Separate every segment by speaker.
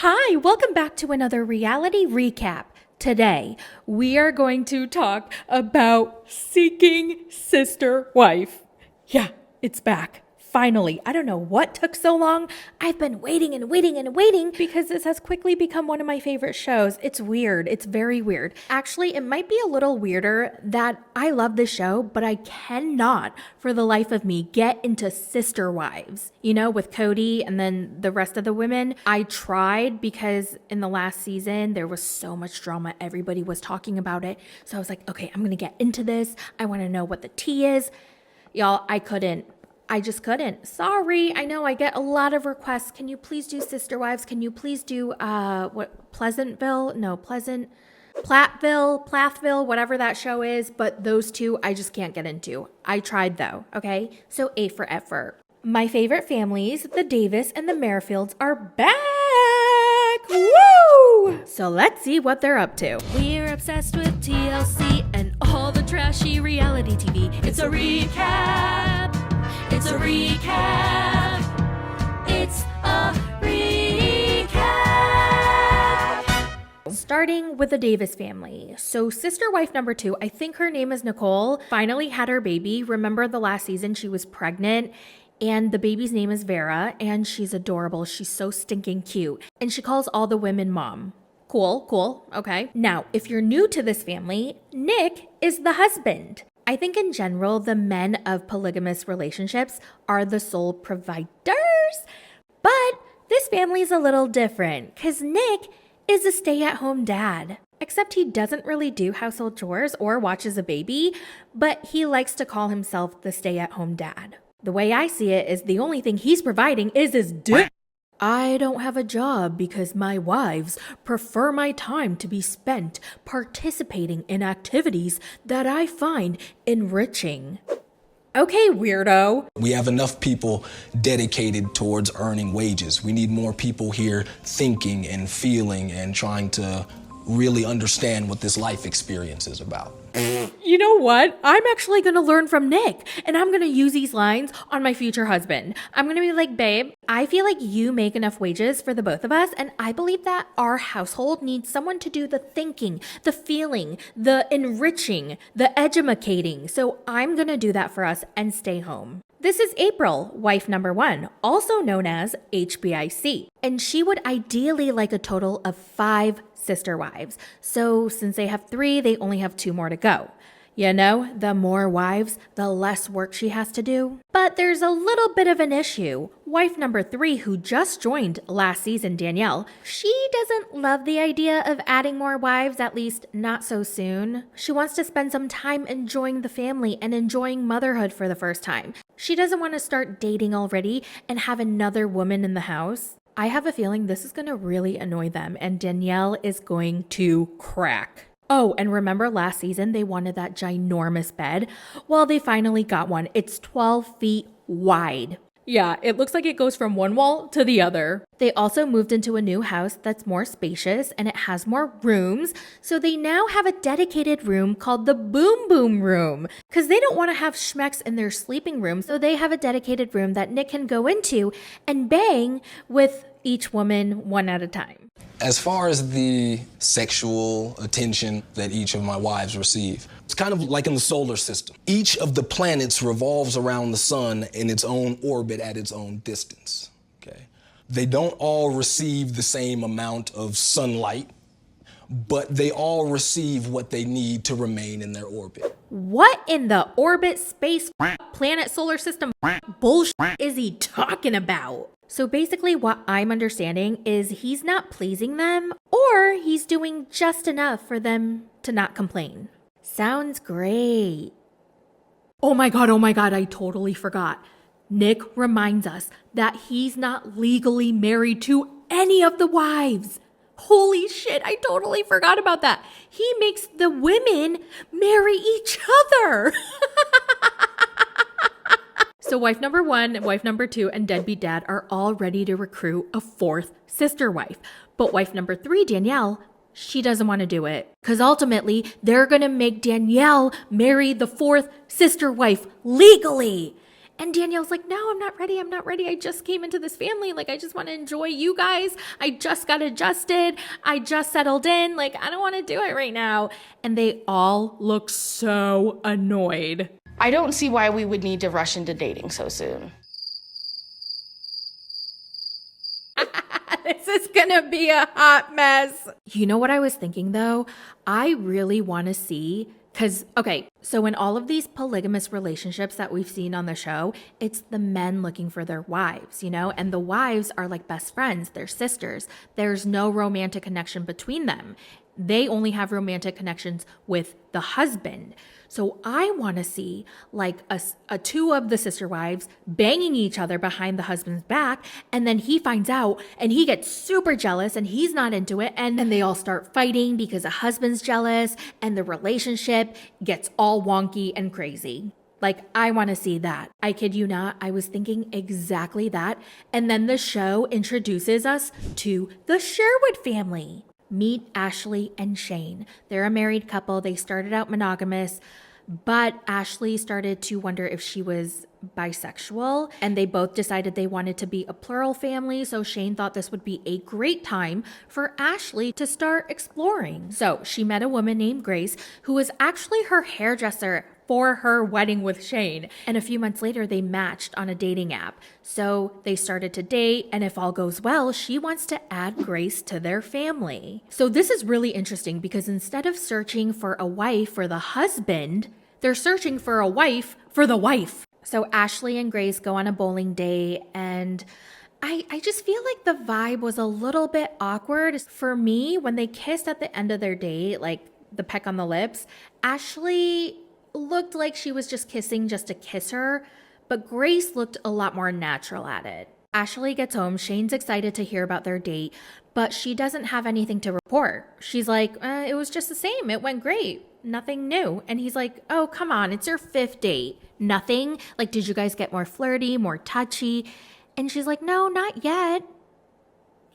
Speaker 1: Hi, welcome back to another reality recap. Today, we are going to talk about seeking sister wife. Yeah, it's back. Finally, I don't know what took so long. I've been waiting because this has quickly become one of my favorite shows. It's weird. It's very weird. Actually, it might be a little weirder that I love this show, but I cannot for the life of me get into sister wives. You know, with Cody and then the rest of the women. I tried because in the last season, there was so much drama. Everybody was talking about it. So I was like, okay, I'm going to get into this. I want to know what the tea is. Y'all, I just couldn't. Sorry. I know I get a lot of requests. Can you please do Sister Wives? Can you please do Plathville, whatever that show is. But those two I just can't get into. I tried though. Okay. So A for effort. My favorite families, the Davis and the Merrifields, are back. Woo! So let's see what they're up to. We're obsessed with TLC and all the trashy reality TV. It's a recap. It's a recap. It's a recap. Starting with the Davis family. So sister wife number 2, I think her name is Nicole, finally had her baby. Remember the last season she was pregnant and the baby's name is Vera and she's adorable. She's so stinking cute. And she calls all the women mom. Cool. Okay. Now, if you're new to this family, Nick is the husband. I think in general, the men of polygamous relationships are the sole providers, but this family is a little different because Nick is a stay-at-home dad, except he doesn't really do household chores or watches a baby, but he likes to call himself the stay-at-home dad. The way I see it is the only thing he's providing is his dick. I don't have a job because my wives prefer my time to be spent participating in activities that I find enriching. Okay, weirdo.
Speaker 2: We have enough people dedicated towards earning wages. We need more people here thinking and feeling and trying to really understand what this life experience is about.
Speaker 1: You know what? I'm actually going to learn from Nick and I'm going to use these lines on my future husband. I'm going to be like, babe, I feel like you make enough wages for the both of us. And I believe that our household needs someone to do the thinking, the feeling, the enriching, the edumacating. So I'm going to do that for us and stay home. This is April, wife number 1, also known as HBIC. And she would ideally like a total of 5 sister wives. So since they have 3, they only have 2 more to go. You know, the more wives, the less work she has to do. But there's a little bit of an issue. Wife number 3, who just joined last season, Danielle, she doesn't love the idea of adding more wives, at least not so soon. She wants to spend some time enjoying the family and enjoying motherhood for the first time. She doesn't want to start dating already and have another woman in the house. I have a feeling this is going to really annoy them and Danielle is going to crack. Oh, and remember last season they wanted that ginormous bed? Well, they finally got one. It's 12 feet wide. Yeah, it looks like it goes from one wall to the other. They also moved into a new house that's more spacious and it has more rooms. So they now have a dedicated room called the Boom Boom Room because they don't want to have schmecks in their sleeping room. So they have a dedicated room that Nick can go into and bang with each woman one at a time.
Speaker 2: As far as the sexual attention that each of my wives receive, it's kind of like in the solar system. Each of the planets revolves around the sun in its own orbit at its own distance, okay? They don't all receive the same amount of sunlight, but they all receive what they need to remain in their orbit.
Speaker 1: What in the orbit, space, planet, solar system bullshit is he talking about? So basically what I'm understanding is he's not pleasing them or he's doing just enough for them to not complain. Sounds great. Oh my God, I totally forgot. Nick reminds us that he's not legally married to any of the wives. Holy shit, I totally forgot about that. He makes the women marry each other. So wife number 1, wife number 2, and deadbeat dad are all ready to recruit a 4th sister wife. But wife number 3, Danielle, she doesn't want to do it. Because ultimately, they're going to make Danielle marry the 4th sister wife legally. And Danielle's like, no, I'm not ready. I'm not ready. I just came into this family. Like, I just want to enjoy you guys. I just got adjusted. I just settled in. Like, I don't want to do it right now. And they all look so annoyed.
Speaker 3: I don't see why we would need to rush into dating so soon.
Speaker 1: This is gonna be a hot mess. You know what I was thinking though? I really want to see, so in all of these polygamous relationships that we've seen on the show, it's the men looking for their wives, and the wives are like best friends, they're sisters. There's no romantic connection between them. They only have romantic connections with the husband. So I want to see like a two of the sister wives banging each other behind the husband's back. And then he finds out and he gets super jealous and he's not into it. And then they all start fighting because the husband's jealous and the relationship gets all wonky and crazy. Like, I want to see that. I kid you not, I was thinking exactly that. And then the show introduces us to the Sherwood family. Meet Ashley and Shane. They're a married couple. They started out monogamous, but Ashley started to wonder if she was bisexual, and they both decided they wanted to be a plural family. So Shane thought this would be a great time for Ashley to start exploring. So she met a woman named Grace, who was actually her hairdresser for her wedding with Shane. And a few months later, they matched on a dating app. So they started to date, and if all goes well, she wants to add Grace to their family. So this is really interesting because instead of searching for a wife for the husband, they're searching for a wife for the wife. So Ashley and Grace go on a bowling date, and I just feel like the vibe was a little bit awkward. For me, when they kissed at the end of their date, like the peck on the lips, Ashley looked like she was just kissing just to kiss her, but Grace looked a lot more natural at it. Ashley gets home. Shane's excited to hear about their date, but she doesn't have anything to report. She's like, it was just the same. It went great. Nothing new. And he's like, oh, come on. It's your 5th date. Nothing? Like, did you guys get more flirty, more touchy? And she's like, no, not yet.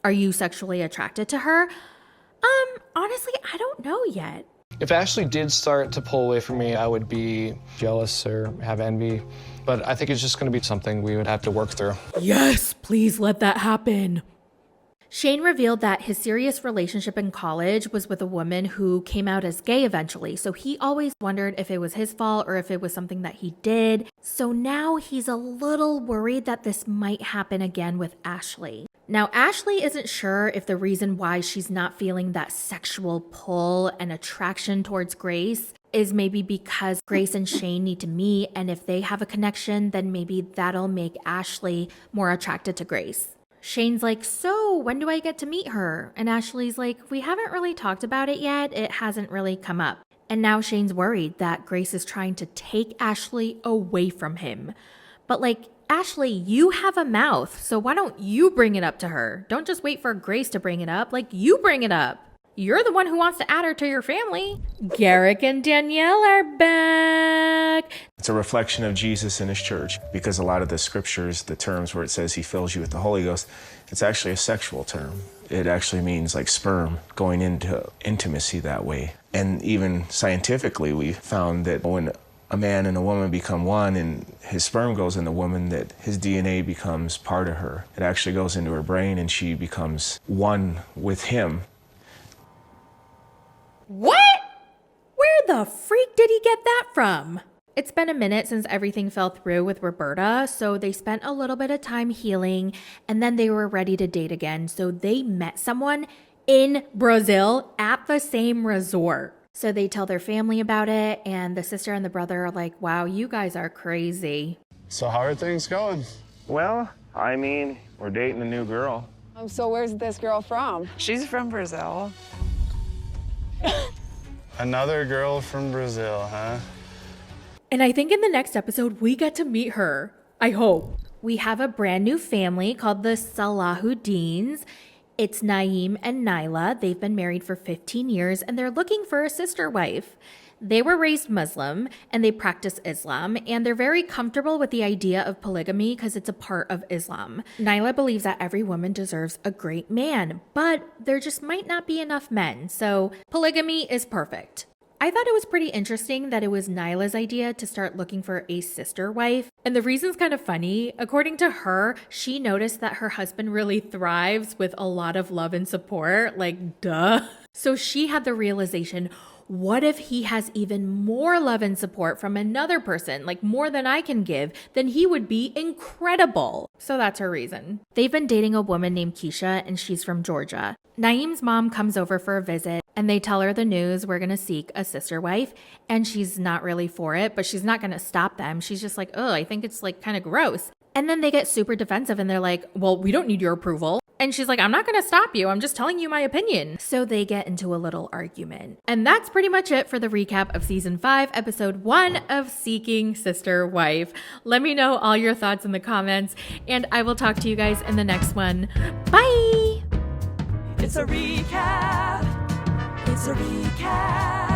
Speaker 1: Are you sexually attracted to her? Honestly, I don't know yet.
Speaker 4: If Ashley did start to pull away from me, I would be jealous or have envy. But I think it's just going to be something we would have to work through.
Speaker 1: Yes, please let that happen. Shane revealed that his serious relationship in college was with a woman who came out as gay eventually. So he always wondered if it was his fault or if it was something that he did. So now he's a little worried that this might happen again with Ashley. Now, Ashley isn't sure if the reason why she's not feeling that sexual pull and attraction towards Grace is maybe because Grace and Shane need to meet, and if they have a connection, then maybe that'll make Ashley more attracted to Grace. Shane's like, so when do I get to meet her? And Ashley's like, we haven't really talked about it yet. It hasn't really come up. And now Shane's worried that Grace is trying to take Ashley away from him. But like, Ashley, you have a mouth, so why don't you bring it up to her? Don't just wait for Grace to bring it up. Like, you bring it up. You're the one who wants to add her to your family. Garrick and Danielle are back.
Speaker 5: It's a reflection of Jesus and his church, because a lot of the scriptures, the terms where it says he fills you with the Holy Ghost, it's actually a sexual term. It actually means like sperm going into intimacy that way. And even scientifically, we found that when a man and a woman become one and his sperm goes in the woman, that his DNA becomes part of her. It actually goes into her brain and she becomes one with him.
Speaker 1: What? Where the freak did he get that from? It's been a minute since everything fell through with Roberta, so they spent a little bit of time healing, and then they were ready to date again. So they met someone in Brazil at the same resort. So they tell their family about it, and the sister and the brother are like, wow, you guys are crazy.
Speaker 6: So how are things going?
Speaker 7: Well, I mean, we're dating a new girl.
Speaker 8: So where's this girl from?
Speaker 9: She's from Brazil.
Speaker 6: Another girl from Brazil, huh?
Speaker 1: And I think in the next episode, we get to meet her. I hope. We have a brand new family called the Salahuddins. It's Naim and Nyla. They've been married for 15 years and they're looking for a sister wife. They were raised Muslim and they practice Islam, and they're very comfortable with the idea of polygamy because it's a part of Islam. Nyla believes that every woman deserves a great man, but there just might not be enough men, so polygamy is perfect. I thought it was pretty interesting that it was Nyla's idea to start looking for a sister wife. And the reason's kind of funny. According to her, she noticed that her husband really thrives with a lot of love and support. Like, duh. So she had the realization, what if he has even more love and support from another person, like more than I can give? Then he would be incredible. So that's her reason. They've been dating a woman named Keisha, and she's from Georgia. Naim's mom comes over for a visit, and they tell her the news, we're going to seek a sister wife. And she's not really for it, but she's not going to stop them. She's just like, oh, I think it's like kind of gross. And then they get super defensive and they're like, well, we don't need your approval. And she's like, I'm not going to stop you. I'm just telling you my opinion. So they get into a little argument. And that's pretty much it for the recap of season 5, episode 1 of Seeking Sister Wife. Let me know all your thoughts in the comments, and I will talk to you guys in the next one. Bye.
Speaker 9: It's a recap. It's a recap.